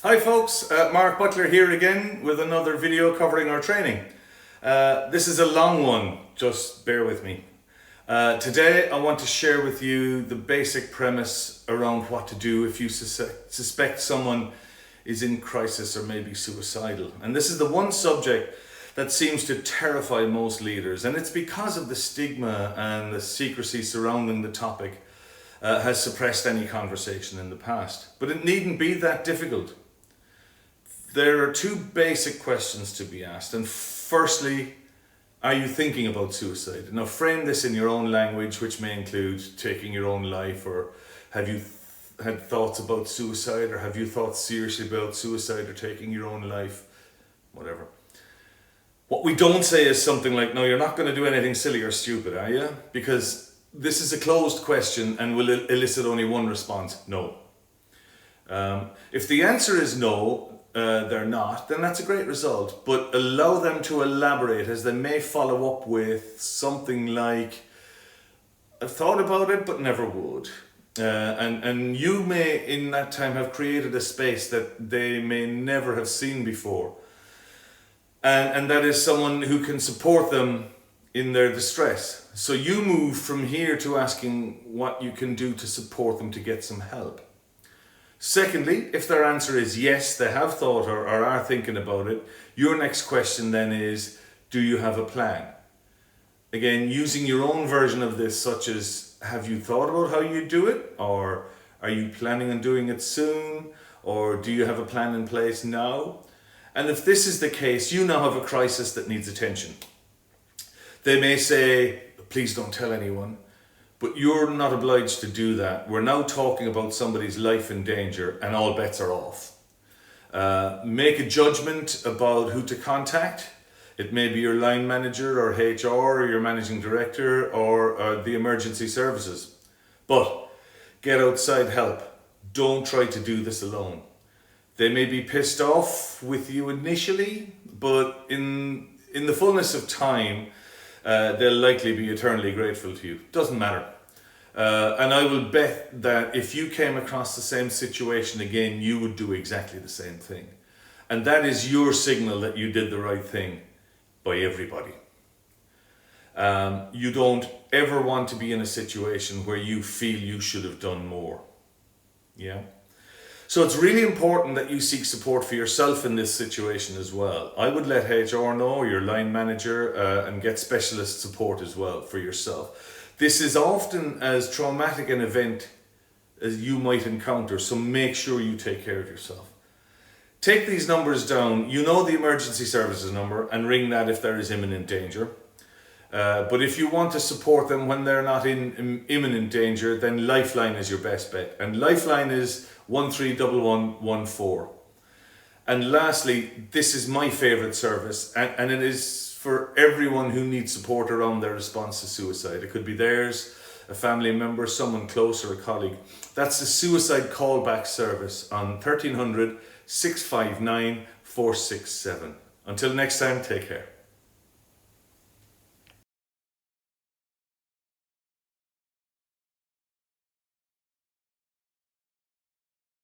Hi folks, Mark Butler here again with another video covering our training. This is a long one, just bear with me. Today I want to share with you the basic premise around what to do if you suspect someone is in crisis or maybe suicidal. And this is the one subject that seems to terrify most leaders, and it's because of the stigma and the secrecy surrounding the topic has suppressed any conversation in the past. But it needn't be that difficult. There are two basic questions to be asked. And firstly, are you thinking about suicide? Now frame this in your own language, which may include taking your own life, or have you had thoughts about suicide, or have you thought seriously about suicide or taking your own life? Whatever. What we don't say is something like, no, you're not going to do anything silly or stupid, are you? Because this is a closed question and will elicit only one response: no. If the answer is no, they're not, then that's a great result. But allow them to elaborate, as they may follow up with something like, I've thought about it but never would. And you may in that time have created a space that they may never have seen before. And that is someone who can support them in their distress. So you move from here to asking what you can do to support them to get some help. Secondly, if their answer is yes, they have thought or are thinking about it, your next question then is, do you have a plan? Again, using your own version of this, such as, have you thought about how you do it? Or are you planning on doing it soon? Or do you have a plan in place now? And if this is the case, you now have a crisis that needs attention. They may say, please don't tell anyone. But you're not obliged to do that. We're now talking about somebody's life in danger and all bets are off. Make a judgment about who to contact. It may be your line manager or HR or your managing director or the emergency services. But get outside help. Don't try to do this alone. They may be pissed off with you initially, but in the fullness of time, they'll likely be eternally grateful to you. Doesn't matter. And I will bet that if you came across the same situation again, you would do exactly the same thing. And that is your signal that you did the right thing by everybody. You don't ever want to be in a situation where you feel you should have done more. Yeah. So it's really important that you seek support for yourself in this situation as well. I would let HR know, your line manager, and get specialist support as well for yourself. This is often as traumatic an event as you might encounter, so make sure you take care of yourself. Take these numbers down. You know the emergency services number, and ring that if there is imminent danger. But if you want to support them when they're not in imminent danger, then Lifeline is your best bet. And Lifeline is 131114. And lastly, this is my favorite service, and it is for everyone who needs support around their response to suicide. It could be theirs, a family member, someone close, or a colleague. That's the Suicide Callback Service on 1300 659 467. Until next time, take care.